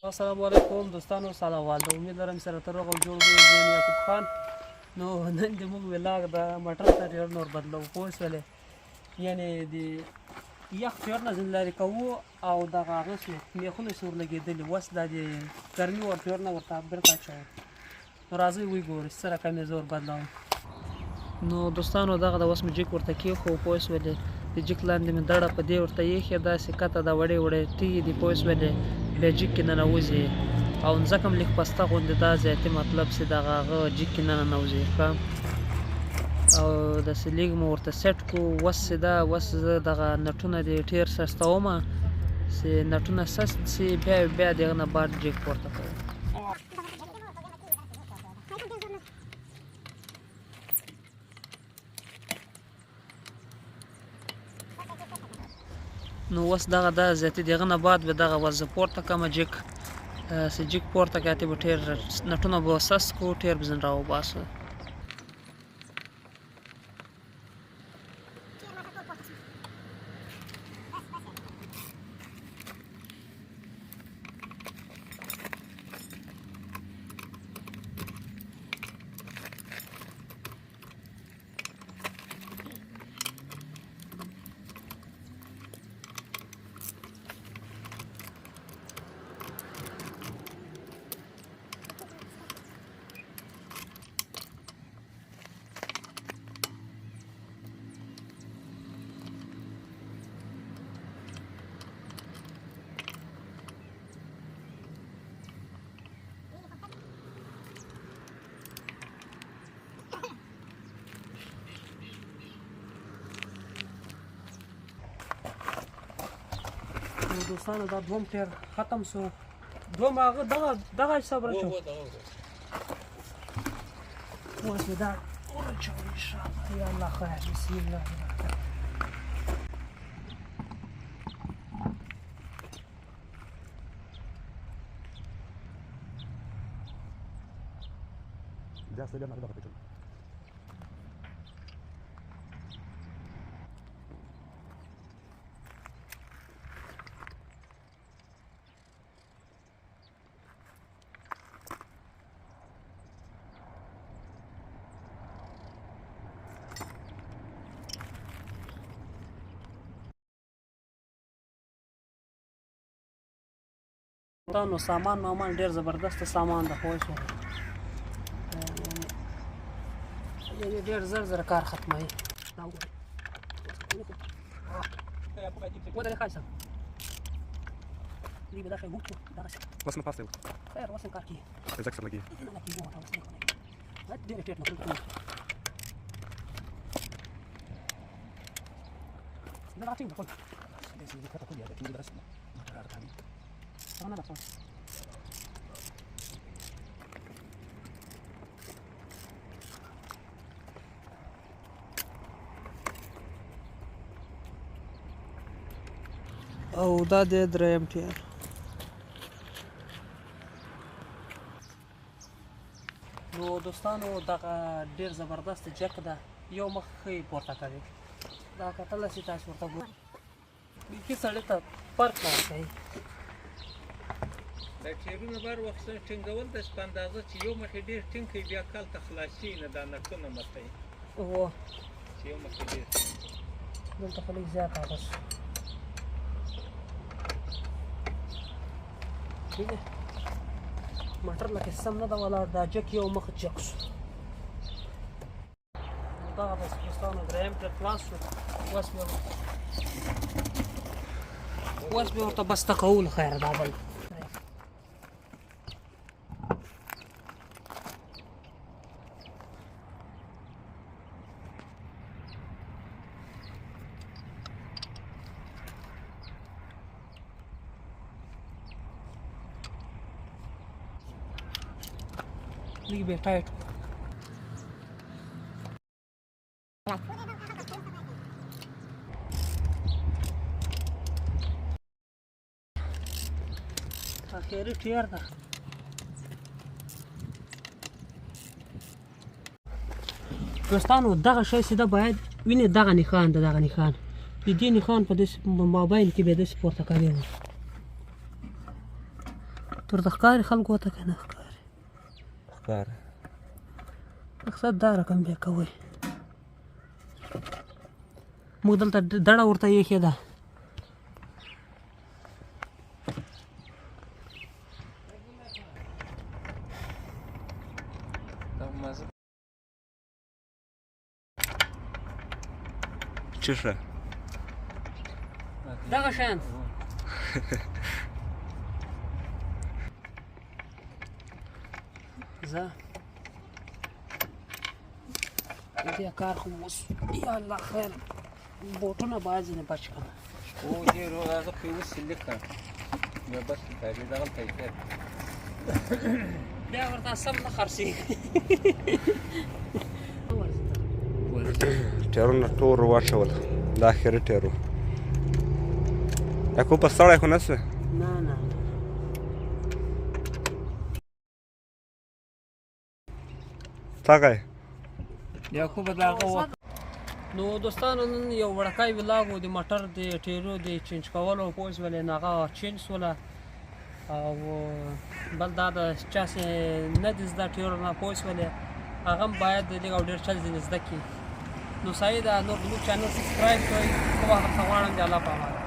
السلام علیکم دوستانو، سلام والده. امید لرم سره تر روغ او جوړ وي. زه یم یعقوب خان. نو نن د موږ ولاګ د مټر ته ډېر نور بدلو پوه شولې، یعنې د یخ چېر نه ځینې لرې کوو او دغه هغه شو میخونه چې ورلګېدلي اوس دا د ګرمي ورچېر نه ورته بېرته اچوو. نو راځئ وګورئ څه رقم یې زه ور بدلوم. نو دوستانو دغه د اوس مې جیک ورته کېښو پوه شولې، د جیک لاندې مې دړه په دې ورته ایښې، داسې کته دا وړې وړې تیږې دي پوه شولې، بیا جیک کې ننوځي او ځکه هم لږ پسته غوندې دا زیاتي مطلب چې دغه هغه جیک کې نه ننوځي ښه. او داسې لږ مو ورته سیټ کړو. اوس چې دا اوس زه دغه نټونه دې ډېر سستومه چې نټونه سست شي، بیا د هغه نه بعد جیک پورته کوم. نو اوس دغه دا زیاتي د هغه نه بعد به دغه اوس زه پورته کړم جیک، چې جیک پورته کړه اتې به ډېر نټونه به سست کړو، ډېر به ځینې راوباسو. دوستانو دا دوم ټیر ختم شو، دوم هغه دغه حساب راچو اوس مې دا ورچوو انشاءالله. یا الله خیر، بسم الله الرحمن الرحیم. نو سامان ډېر زبردست سامان ده پوه شوې، ډېر زر کار ختموي. دا وګورئ ودرې ښایسته دې به دا شی وکړو دغسې بس نه پاسته خیر اوس کار کېږي زه اکثر لګي ډېرې ټیټ نه کوي دا راټینګ ده ټول داسې دې کته کولې ده ټینګ درس نه نه ده او دا د دریم ټیر. نو دوستانو دغه ډېر زبردست جک ده، یو مخ ښه یې پورته کوي، دا کتلی شئ تاسو ورته ګورئ، بیخي سړي ته فرق ورکوي. دا ټیرونه بر وخت ټینګول د په اندازه چې یو مخ یې ډېر ټینګ کړي بیا کال ته خلاصي نه دا نټونه متئ هو چې یو مخ یې ډېر دلته خو لږ زیات هغه شو. ٹھیک ہے مټر لکه سم نه ده ولاړ، دا جک یو مخ جک شو. دغه بس دوستانو دریم ټیر خلاص شو. اوس بیا ورته بسته کول خیر دا بل لږ به ټایټ اخیری ټیر ده. دوستانو دغه شی چې ده باید وینې دغه نښان ده، دغه نښان د دې نښان په داسې موبایل کې به یې داسې پورته کوي ورته ښکاري خلکو ته که نه ښکاري ښکاره مقصد دا رقم بیا کوئ موږ دلته دړه ورته ایښې ده چشه دغه شیان زه بیا کار خو اوس یا الله خیر بوټونه باید ځینې بچ کړم او دې روغ هغه پې اوس لیکه بیا بس کتابي دغلته یې کړ بیا ورته سم نه خرڅېږي ټیرونه ټول واچول دا اخري ټیر و یعقوبه ستړی خو نه شوې نه نه څنګه یې یعقوبه د هغه نو دوستانو نن یو وړکی ولاګ و د موټر د ټیرو د چینج کولو پوه شولې نو هغه چینج شوله او بل دا د چاسې نه دي زده ټیرو نه پوه شولې هغه هم باید لږ او ډېر چل ځینې زده کړي نو صحیح ده نور زموږ چینل سبسکرایب کړئ ښه وخت درته غواړم د الله په امان